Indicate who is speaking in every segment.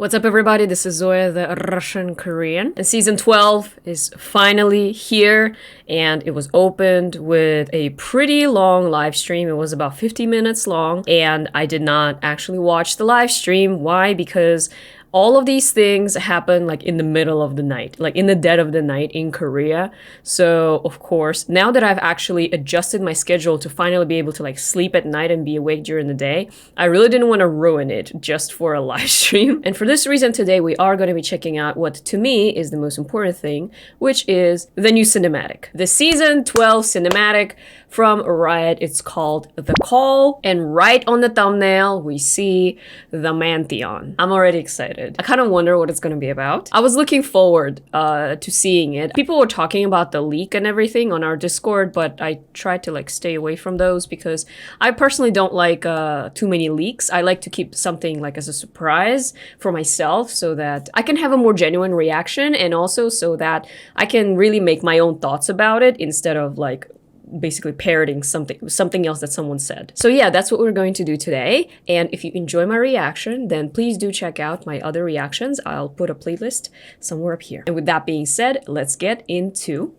Speaker 1: What's up, everybody? This is Zoya, the Russian Korean. And season 12 is finally here, and it was opened with a pretty long live stream. It was about 50 minutes long, and I did not actually watch the live stream. Why? Because all of these things happen like in the middle of the night, like in the dead of the night in Korea. So of course, now that I've actually adjusted my schedule to finally be able to like sleep at night and be awake during the day, I really didn't want to ruin it just for a live stream. And for this reason today, we are going to be checking out what to me is the most important thing, which is the new cinematic. The season 12 cinematic from Riot. It's called The Call, and right on the thumbnail we see the Mantheon. I'm already excited. I kind of wonder what it's going to be about. I was looking forward to seeing it. People were talking about the leak and everything on our Discord, but I tried to like stay away from those because I personally don't like too many leaks. I like to keep something like as a surprise for myself so that I can have a more genuine reaction, and also so that I can really make my own thoughts about it instead of like basically parroting something else that someone said. So yeah, that's what we're going to do today. And if you enjoy my reaction, then please do check out my other reactions. I'll put a playlist somewhere up here. And with that being said, let's get into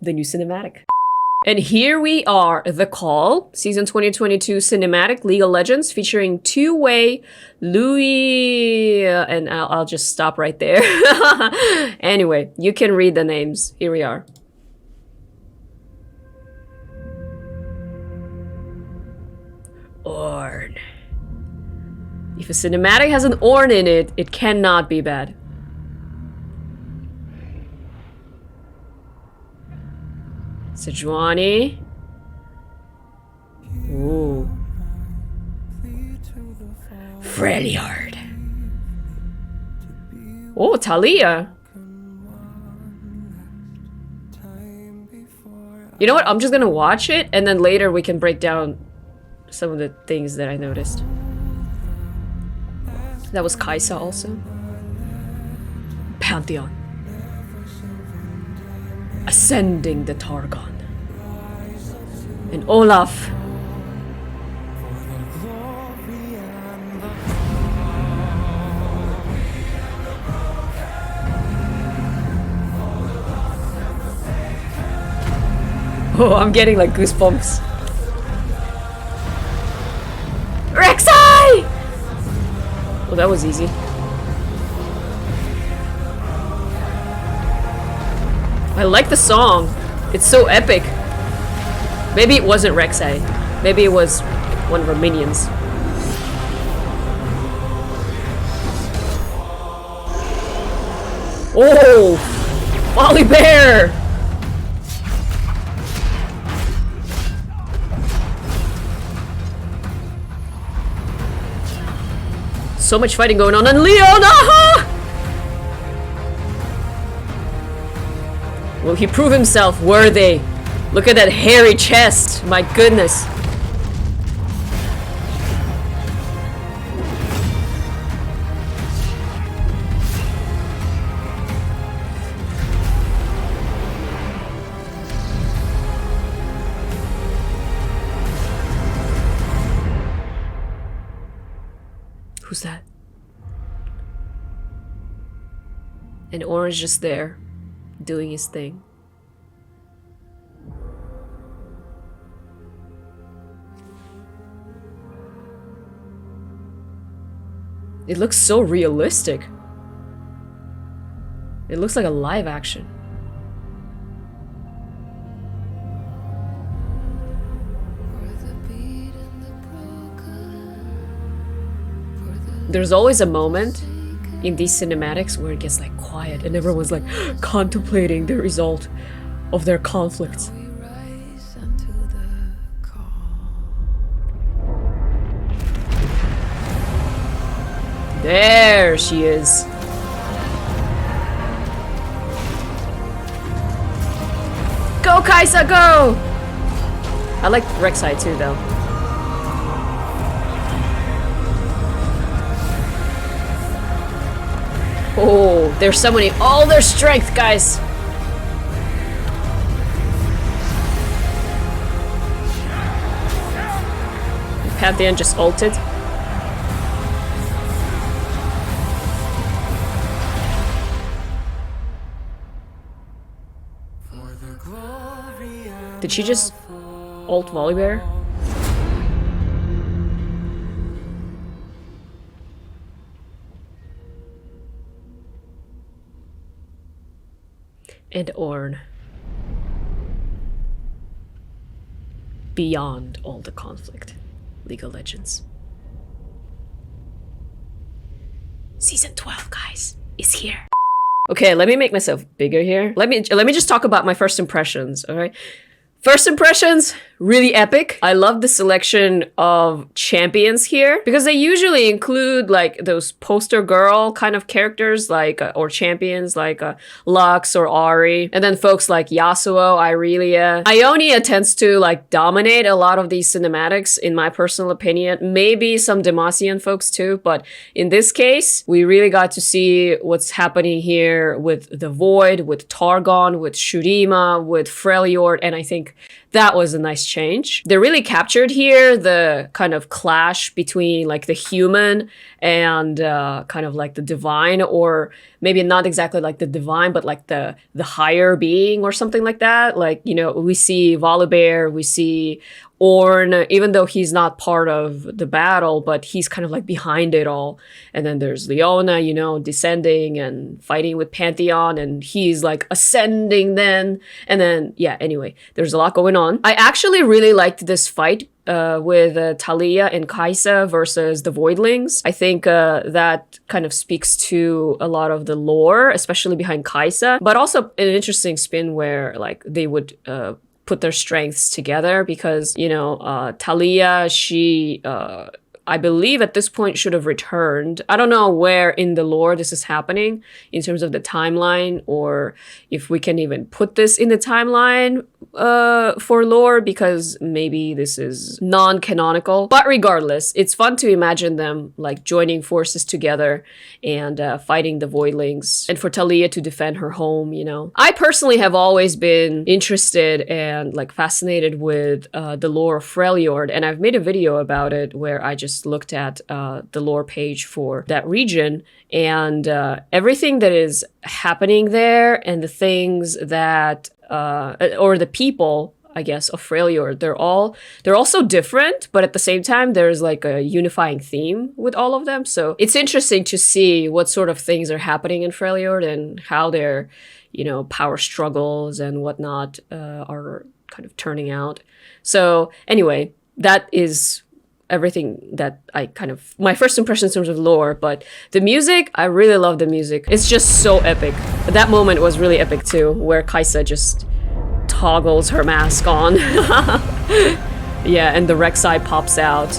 Speaker 1: the new cinematic. And here we are, The Call, season 2022 cinematic League of Legends, featuring two-way Louis, and I'll just stop right there. Anyway, you can read the names. Here we are. Orn. If a cinematic has an Orn in it, it cannot be bad. Sejuani. Ooh. Freljord. Oh, Talia. You know what? I'm just gonna watch it, and then later we can break down some of the things that I noticed. That was Kaisa also. Pantheon. Ascending the Targon. And Olaf. Oh, I'm getting like goosebumps. Rek'Sai! Well, that was easy. I like the song. It's so epic. Maybe it wasn't Rek'Sai. Maybe it was one of her minions. Oh! Molly Bear! So much fighting going on, and Leon! Aha! Will he prove himself worthy? Look at that hairy chest, my goodness. Who's that? And Orange just there, doing his thing. It looks so realistic. It looks like a live action. There's always a moment in these cinematics where it gets like quiet and everyone's like contemplating the result of their conflicts. There she is. Go, Kaisa, go! I like Rek'Sai too, though. Oh, they're summoning all their strength, guys. Pantheon just ulted. Did she just alt Volibear? And Ornn. Beyond all the conflict. League of Legends. Season 12, guys, is here. Okay, let me make myself bigger here. Let me just talk about my first impressions, all right? First impressions, really epic. I love the selection of champions here because they usually include like those poster girl kind of characters like or champions like Lux or Ahri, and then folks like Yasuo, Irelia. Ionia tends to like dominate a lot of these cinematics in my personal opinion. Maybe some Demacian folks too, but in this case, we really got to see what's happening here with the Void, with Targon, with Shurima, with Freljord, and I think that was a nice change. They really captured here the kind of clash between like the human and kind of like the divine, or maybe not exactly like the divine, but like the higher being or something like that. Like, you know, we see Volibear, we see Ornn, even though he's not part of the battle, but he's kind of like behind it all. And then there's Leona, you know, descending and fighting with Pantheon, and he's like ascending then. And then, yeah, anyway, there's a lot going on. I actually really liked this fight with Talia and Kai'Sa versus the Voidlings. I think that kind of speaks to a lot of the lore, especially behind Kai'Sa, but also an interesting spin where like they would put their strengths together because, you know, Talia, she I believe at this point should have returned. I don't know where in the lore this is happening in terms of the timeline, or if we can even put this in the timeline for lore, because maybe this is non-canonical. But regardless, it's fun to imagine them like joining forces together and fighting the Voidlings, and for Talia to defend her home, you know. I personally have always been interested and like fascinated with the lore of Freljord, and I've made a video about it where I just looked at the lore page for that region, and everything that is happening there and the things that or the people, I guess, of Freljord, they're all so different, but at the same time there's like a unifying theme with all of them. So it's interesting to see what sort of things are happening in Freljord and how their, you know, power struggles and whatnot are kind of turning out. So anyway, that is everything that I kind of, my first impression in terms of lore. But the music, I really love the music. It's just so epic. That moment was really epic too, where Kai'Sa just toggles her mask on. Yeah, and the Rek'Sai pops out.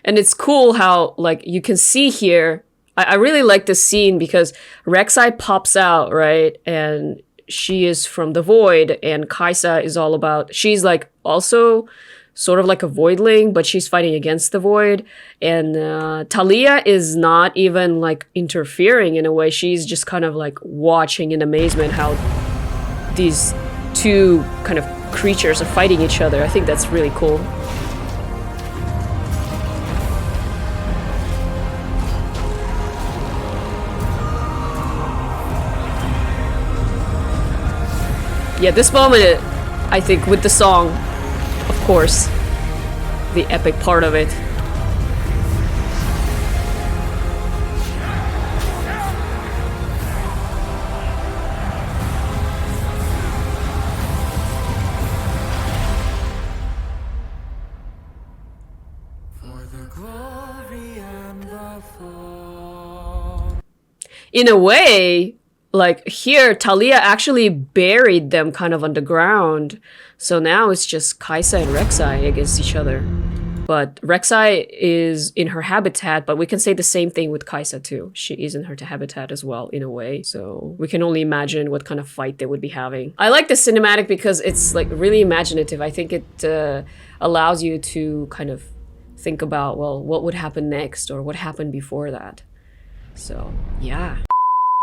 Speaker 1: And it's cool how, like, you can see here, I really like this scene because Rek'Sai pops out, right? And she is from the Void, and Kai'Sa is all about, she's like also sort of like a Voidling, but she's fighting against the Void. And Talia is not even like interfering in a way. She's just kind of like watching in amazement how these two kind of creatures are fighting each other. I think that's really cool. Yeah, this moment, I think, with the song, of course, the epic part of it. In a way, like here, Talia actually buried them kind of underground. So now it's just Kai'Sa and Rek'Sai against each other. But Rek'Sai is in her habitat, but we can say the same thing with Kai'Sa too. She is in her habitat as well, in a way. So we can only imagine what kind of fight they would be having. I like the cinematic because it's like really imaginative. I think it allows you to kind of think about, well, what would happen next or what happened before that. So, yeah.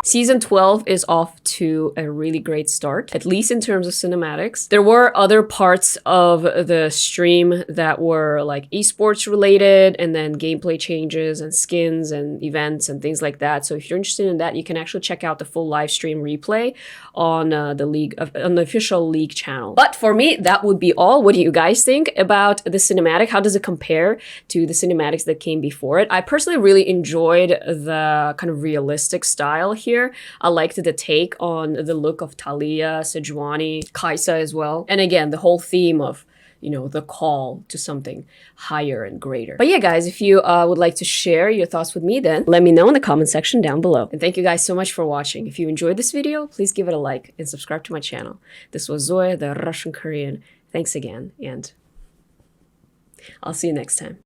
Speaker 1: Season 12 is off to a really great start, at least in terms of cinematics. There were other parts of the stream that were like esports related, and then gameplay changes and skins and events and things like that. So if you're interested in that, you can actually check out the full live stream replay on the official League channel. But for me, that would be all. What do you guys think about the cinematic? How does it compare to the cinematics that came before it? I personally really enjoyed the kind of realistic style here. I liked the take on the look of Talia, Sejuani, Kaisa as well. And again, the whole theme of, you know, the call to something higher and greater. But yeah, guys, if you would like to share your thoughts with me, then let me know in the comment section down below. And thank you guys so much for watching. If you enjoyed this video, please give it a like and subscribe to my channel. This was Zoya, the Russian Korean. Thanks again, and I'll see you next time.